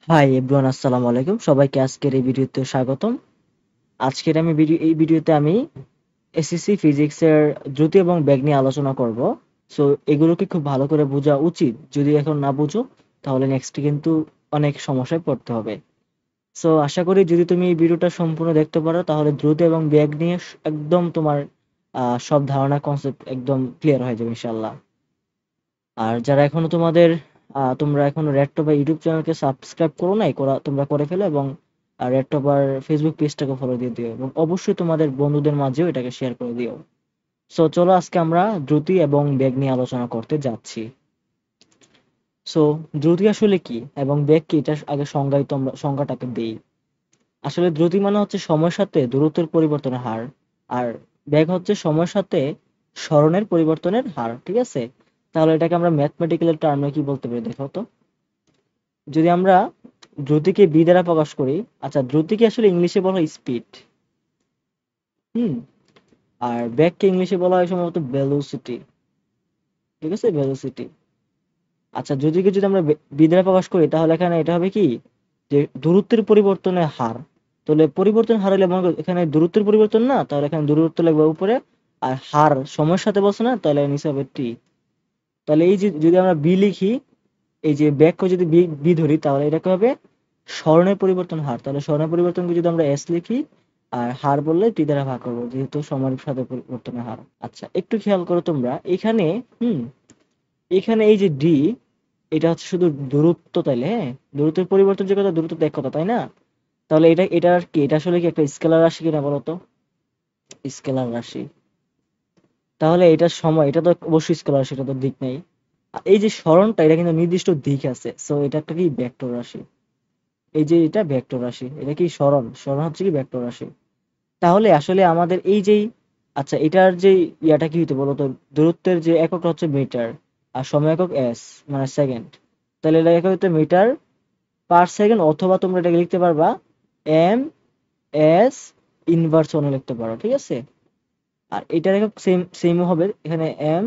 Hi everyone, আসসালামু আলাইকুম। সবাইকে আজকের এই ভিডিওতে স্বাগতম। আজকের এই ভিডিওতে আমি এসএসসি ফিজিক্সের দ্রুতি এবং বেগ নিয়ে আলোচনা করব। সো এগুলোকে খুব ভালো করে বোঝা উচিত। যদি এখন না বুঝো তাহলে নেক্সটে কিন্তু অনেক সমস্যায় পড়তে হবে। সো আশা করি যদি তুমি এই ভিডিওটা সম্পূর্ণ দেখতে পারো তাহলে দ্রুতি এবং বেগ নিয়ে একদম তোমার সব ধারণা কনসেপ্ট একদম ক্লিয়ার হয়ে যাবে ইনশাআল্লাহ। আর যারা এখনো তোমরা এখনো রেডটপ বা ইউটিউব চ্যানেলকে সাবস্ক্রাইব করো নাই, তোমরা করে ফেলো এবং রেডটপ আর ফেসবুক পেজটাকে ফলো দিয়ে দিও এবং অবশ্যই তোমাদের বন্ধুদের মাঝেও এটাকে শেয়ার করে দিও। সো চলো আজকে আমরা দ্রুতি এবং বেগ নিয়ে আলোচনা করতে যাচ্ছি। সো দ্রুতি আসলে কি এবং বেগ কি, এটা আগে সংজ্ঞাটাকে দেই। আসলে দ্রুতি মানে হচ্ছে সময়ের সাথে দূরত্বের পরিবর্তনের হার, আর বেগ হচ্ছে সময়ের সাথে সরণের পরিবর্তনের হার। ঠিক আছে, তাহলে এটাকে আমরা ম্যাথমেটিক্যাল টার্মে কি বলতে পারি দেখো তো। যদি আমরা দ্রুতিকে বি দ্বারা প্রকাশ করি, আচ্ছা দ্রুতিকে আসলে ইংলিশে বলা হয় স্পিড। হুম। আর ব্যাককে ইংলিশে বলা হয় সম্ভবত ভেলোসিটি। ঠিক আছে, ভেলোসিটি। আচ্ছা দ্রুতিকে যদি আমরা বি দ্বারা প্রকাশ করি তাহলে এখানে এটা হবে কি, যে দূরত্বের পরিবর্তনের হার। তাহলে পরিবর্তন হার হলে মনে করো এখানে দূরত্বের পরিবর্তন না, তাহলে এখানে দূরত্ব লাগবে উপরে, আর হার সময়ের সাথে বলছে না, তাহলে নিচে হবে টি। তাহলে এই যে যদি আমরা বি লিখি, এই যে ব্যাককে যদি বি বি ধরি তাহলে এটাকে হবে স্বর্ণের পরিবর্তন হার। তাহলে স্বর্ণের পরিবর্তনকে যদি আমরা এস লিখি আর হার বললে টি দ্বারা ভাগ করবো, যেহেতু সময়ের সাথে পরিবর্তনের হার। আচ্ছা একটু খেয়াল করো তোমরা এখানে। হুম। এখানে এই যে ডি, এটা হচ্ছে শুধু দূরত্ব। তাইলে হ্যাঁ, দূরত্বের পরিবর্তন যে কথা, দূরত্ব এক কথা, তাই না? তাহলে এটা আর কি, এটা আসলে কি একটা স্কেলার রাশি কিনা বলতো? স্কেলার রাশি। তাহলে এটা সময়, এটা তো অবশ্যই স্কেলার রাশি, এটা তো দিক নেই। আর এই যে সরণটা, এটা কিন্তু নির্দিষ্ট দিক আছে, সো এটা একটা কি ভেক্টর রাশি। এই যে এটা ভেক্টর রাশি, এটা কি সরণ, সরণ হচ্ছে কি ভেক্টর রাশি। তাহলে আসলে আমাদের এই যেই, আচ্ছা এটার যে ইয়াটা কি হইতো বলতো, দূরত্বের যে এককটা হচ্ছে মিটার আর সময় একক এস, মানে সেকেন্ড। তাহলে এটা একক হচ্ছে মিটার পার সেকেন্ড, অথবা তোমরা এটাকে লিখতে পারবা এম এস ইনভার্স ওয়ানে লিখতে পারো। ঠিক আছে, আর এটার একক সেম সেমও হবে এখানে এম,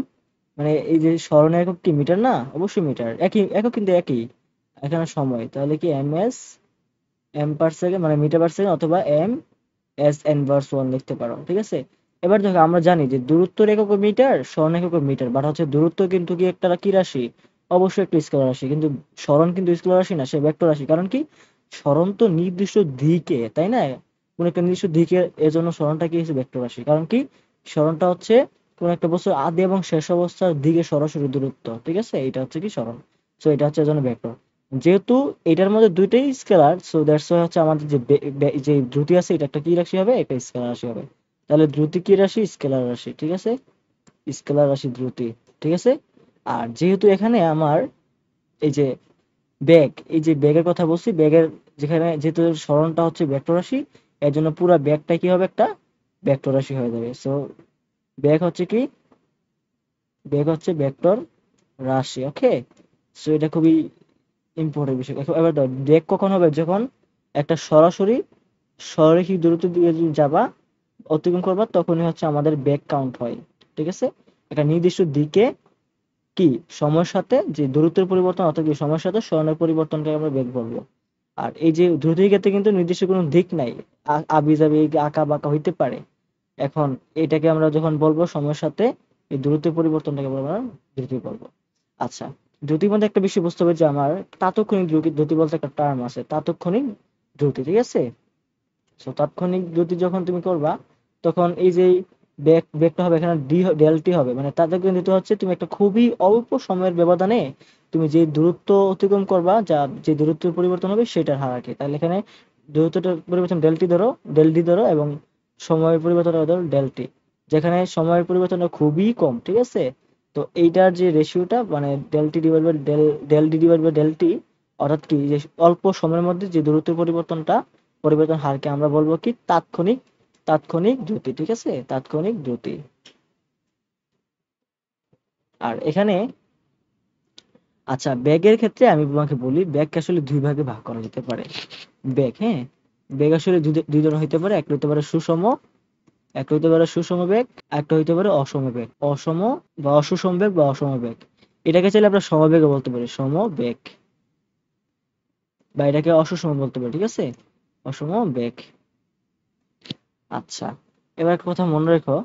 মানে এই যে স্মরণের একক কি মিটার না, অবশ্যই মিটার, একই একক কিন্তু একই। এখানে সময়, তাহলে কি M S M per second মানে মিটার পার সেকেন্ড, অথবা এম এস ইনভার্স ওয়ান লিখতে পারো। ঠিক আছে, এবার দেখো আমরা জানি যে দূরত্বের একক মিটার, স্মরণ একক মিটার, বাট হচ্ছে দূরত্ব কিন্তু কি একটা কি রাশি, অবশ্যই একটা স্কেলার রাশি। কিন্তু স্মরণ কিন্তু স্কেলার রাশি না, সে ভেক্টর রাশি। কারণ কি, স্মরণ তো নির্দিষ্ট দিকে, তাই না? কোন একটা নির্দিষ্ট দিকে, এর জন্য স্মরণটা কি হচ্ছে ভেক্টর রাশি। কারণ কি, স্মরণটা হচ্ছে কোন একটা বস্তুর আদি এবং শেষ অবস্থার দিকে সরাসরি দূরত্ব। ঠিক আছে, এটা হচ্ছে কি স্মরণ। সো এটা হচ্ছে এর জন্য ভেক্টর। যেহেতু এটার মধ্যে দুইটাই স্কেলার, সো দ্যাটস ওয়াই হচ্ছে আমাদের যে যে দ্রুতি আছে, এটা একটা কি রাশি হবে, একটা স্কেলার রাশি হবে। তাহলে দ্রুতি কি রাশি, স্কেলার রাশি। ঠিক আছে, স্কেলার রাশি দ্রুতি। ঠিক আছে। আর যেহেতু এখানে আমার এই যে বেগ, এই যে বেগের কথা বলছি, বেগের যেখানে যেহেতু সরণটা হচ্ছে ভেক্টর রাশি, এর জন্য পুরো বেগটা কি হবে, একটা ভেক্টর রাশি হয়ে যাবে। সো বেগ হচ্ছে কি, বেগ হচ্ছে ভেক্টর রাশি। ওকে, সো এটা খুবই ইম্পর্টেন্ট বিষয়। এবার দাও, বেগ কখন হবে, যখন একটা সরাসরি সরলরেখিক দূরত্ব দিয়ে যদি যাবা, অতিক্রম করবা, তখনই হচ্ছে আমাদের বেগ কাউন্ট হয়। ঠিক আছে, একটা নির্দিষ্ট দিকে কি সময়ের সাথে যে দূরত্বের পরিবর্তন, অর্থাৎ কি সময়ের সাথে সরণের পরিবর্তনকে আমরা বেগ বলবো। আর এই যে দ্রুতির ক্ষেত্রে কিন্তু নির্দিষ্ট কোনো দিক নাই, আবিজাবি আঁকা বাঁকা হইতে পারে। এখন এটাকে আমরা যখন বলবো সময়ের সাথে এই দূরত্বের পরিবর্তনটাকে আমরা দ্রুতি বলবো। আচ্ছা, দ্রুতির মধ্যে একটা বিষয় বুঝতে হবে যে আমার তাৎক্ষণিক দ্রুতি, দ্রুতি বলতে একটা টার্ম আছে, তাৎক্ষণিক দ্রুতি। ঠিক আছে, সো তাৎক্ষণিক দ্রুতি যখন তুমি করবা, তখন এই যে বেগটা হবে এখানে ডি ডেল টি হবে, মানে তাৎক্ষণিক দ্রুতি হচ্ছে তুমি একটা খুবই অল্প সময়ের ব্যবধানে তুমি যে দূরত্ব অতিক্রম করবা, যা যে দূরত্বের পরিবর্তন হবে সেটার হার আর কি। তাহলে এখানে দূরত্বটার পরিবর্তন ডেল টি ধরো, ডেল ডি ধরো, এবং সময়ের পরিবর্তন ধরো ডেল টি, যেখানে সময়ের পরিবর্তনটা খুবই কম। ঠিক আছে, তো এইটার যে রেশিওটা মানে del T divide by del D divide by del T, অর্থাৎ কি যে অল্প সময়ের মধ্যে যে দূরত্বের পরিবর্তনটা, পরিবর্তন হারকে আমরা বলবো কি তাৎক্ষণিক, তাৎক্ষণিক দ্রুতি। ঠিক আছে, তাৎক্ষণিক দ্রুতি। আর এখানে আচ্ছা বেগের ক্ষেত্রে আমি তোমাকে বলি, বেগকে আসলে দুই ভাগে ভাগ করা যেতে পারে। বেগ, হ্যাঁ, বেগ আসলে দুই ধরনের হইতে পারে। একটা হইতে পারে সুষম, একটা হইতে পারে সুষম বেগ, একটা হইতে পারে অসম বেগ। অসম বা অসুষম বেগ বা অসম বেগ, এটাকে চাইলে আমরা সমবেগও বলতে পারি, সমবেগ। বা এটাকে অসম বলতে পারি, ঠিক আছে? অসম বেগ। আচ্ছা, এবার একটা কথা মনে রেখো,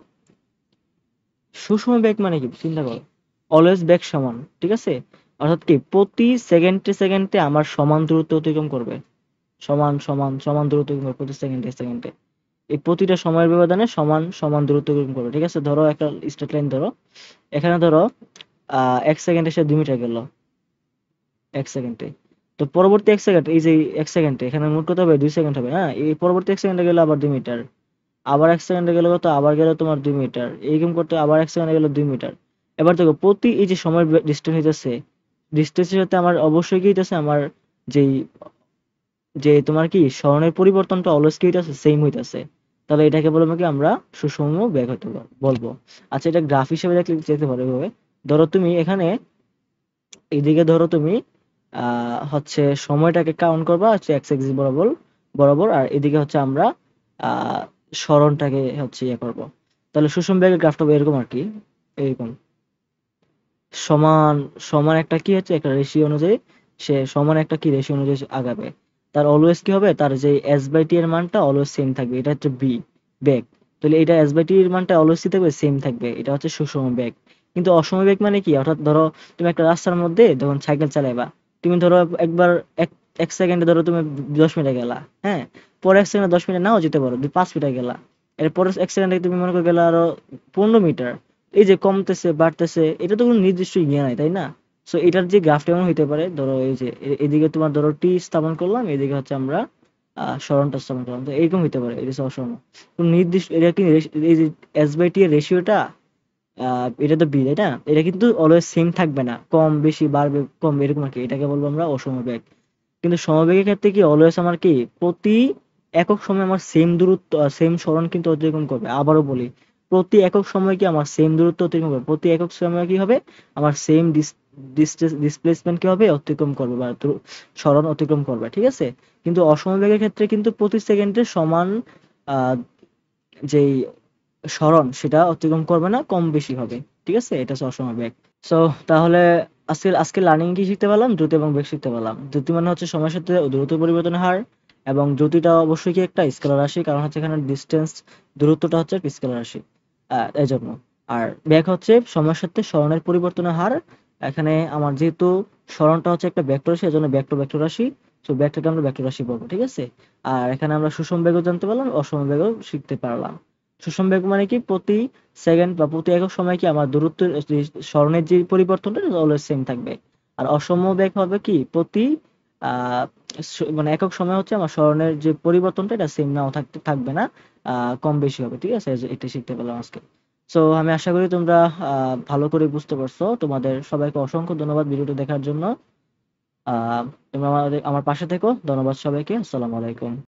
সুষম বেগ মানে কি চিন্তা করো, অলওয়েজ বেগ সমান, ঠিক আছে? অর্থাৎ কি প্রতি সেকেন্ডে সেকেন্ডে আমার সমান দূরত্ব অতিক্রম করবে, সমান সমান সমান দূরত্ব অতিক্রম করবে প্রতি সেকেন্ডে সেকেন্ডে। এই প্রতিটা সময়ের ব্যবধানে সমান সমান দূরত্ব অতিক্রম করবে, ঠিক আছে? ধরো একটা স্ট্রেট লাইন ধরো, এখানে ধরো 1 সেকেন্ডে সে 2 মিটার গেল, 1 সেকেন্ডে। তো পরবর্তী 1 সেকেন্ড, এই যে 1 সেকেন্ডে এখানে মোট কত হবে, 2 সেকেন্ড হবে, হ্যাঁ? এই পরবর্তী 1 সেকেন্ডে গেলে আবার 2 মিটার, আবার 1 সেকেন্ডে গেলে কত, আবার গেলে তোমার 2 মিটার, এইরকম করতে আবার 1 সেকেন্ডে গেলে 2 মিটার। এবার দেখো প্রতি এই যে সময় ডিস্টেন্স হইতেছে, ডিস্টেন্সের সাথে আমার অবশ্যই কি হইতেছে, আমার যেই যে তোমার কি স্মরণের পরিবর্তনটা অলওয়েজ কি হইতেছে, সেম হইতেছে। তাহলে এটাকে বলবো কি আমরা সুষম বেগ হতে বলবো। আচ্ছা, এটা গ্রাফ হিসেবে দেখলে যেতে পারে এভাবে। ধরো তুমি এখানে এদিকে ধরো তুমি হচ্ছে সময়টাকে কাউন্ট করবা হচ্ছে এক্স এক্সিস বরাবর বরাবর, আর এদিকে হচ্ছে আমরা আহ সরণটাকে হচ্ছে ইয়ে করব। তাহলে সুষম বেগের গ্রাফটা হবে এরকম আর কি, এরকম সমান সমান একটা কি হচ্ছে একটা রেশিও অনুযায়ী, সে সমান একটা কি রেশিও অনুযায়ী সে আগাবে। তার অলওয়েজ কি হবে, তার যে এস বাই টি এর মানটা অলওয়েজ সেম থাকবে, এটা হচ্ছে বি বেগ। তাহলে এটা এস বাই টি এর মানটা অলওয়েজ কি থাকবে, সেম থাকবে, এটা হচ্ছে সুষম বেগ। কিন্তু অসম বেগ মানে কি, অর্থাৎ ধরো তুমি একটা রাস্তার মধ্যে যখন সাইকেল চালাইবা, তুমি ধরো একবার এক এক সেকেন্ডে ধরো তুমি 10 মিটার গেলা, হ্যাঁ? পরে 1 সেকেন্ডে 10 মিটার নাও যেতে পারো, 5 মিটার গেলা। এরপরে 1 সেকেন্ডে তুমি মনে করো গেলা আরো 15 মিটার। এই যে কমতেছে বাড়তেছে, এটা তো কোনো নির্দিষ্ট ইয়ে নাই, তাই না? সো এটার যে গ্রাফটা এমন হইতে পারে, ধরো এই যে এদিকে তোমার ধরো টি স্থাপন করলাম, এদিকে হচ্ছে আমরা সরণটা স্থাপন করলাম, তো এরকম হইতে পারে, এটা হচ্ছে অসম। কোনো নির্দিষ্ট এটা কি এই যে এস বাই টি এর রেশিওটা, এটা তো বি, তাই না? এটা কিন্তু অলওয়েজ সেম থাকবে না, কম বেশি বাড়বে কম এরকম আর কি, এটাকে বলবো আমরা অসমবেগ। কিন্তু সমবেগের ক্ষেত্রে কি অলওয়েজ আমার কি প্রতি একক সময় আমার সেম দূরত্ব সেম সরণ কিন্তু অতিক্রম করবে। আবারও বলি, প্রতি একক সময় কি আমার সেম দূরত্ব অতিক্রম করবে, প্রতি একক সময় কি হবে, আমার সেম ডিসপ্লেসমেন্ট কি হবে, অতিক্রম করবে বা সরণ অতিক্রম করবে, ঠিক আছে? কিন্তু অসমবেগের ক্ষেত্রে কিন্তু প্রতি সেকেন্ডে সমান আহ যেই সরণ সেটা অতিক্রম করবে না, কম বেশি হবে, ঠিক আছে? এটা হচ্ছে অসমবেগ। সো তাহলে আজকে লার্নিং কি শিখতে পারলাম, দ্রুতি এবং বেগ শিখতে পারলাম। দ্রুতি মানে হচ্ছে সময়ের সাথে দ্রুত পরিবর্তনের হার, এবং দ্রুতিটা অবশ্যই কি একটা স্কেলার রাশি, কারণ হচ্ছে এখানে ডিস্টেন্স, দূরত্বটা হচ্ছে একটা স্কেলার রাশি, এই জন্য। আর বেগ হচ্ছে সময়ের সাথে সরণের পরিবর্তনের হার। এখানে আমার যেহেতু সরণটা হচ্ছে একটা ভেক্টর রাশি, এজন্য ভেক্টর রাশি, তো ব্যাগটাকে আমরা ভেক্টর রাশি বলবো, ঠিক আছে? আর এখানে আমরা সুষম বেগও জানতে পারলাম, অসম বেগও শিখতে পারলাম। সুষম বেগ মানে কি প্রতি সেকেন্ড বা প্রতি একক সময় কি আমার দূরত্ব, যে সরণের যে পরিবর্তনটা অলওয়েজ সেম থাকবে। আর অসম বেগ হবে কি প্রতি আহ মানে একক সময় হচ্ছে আমার সরণের যে পরিবর্তনটা এটা সেম নাও থাকবে না, কম বেশি হবে, ঠিক আছে? এটা শিখতে পেলাম আজকে। সো আমি আশা করি তোমরা ভালো করে বুঝতে পারছো। তোমাদের সবাইকে অসংখ্য ধন্যবাদ ভিডিওটি দেখার জন্য। তোমরা আমার পাশে থেকো। ধন্যবাদ সবাইকে। আসসালামু আলাইকুম।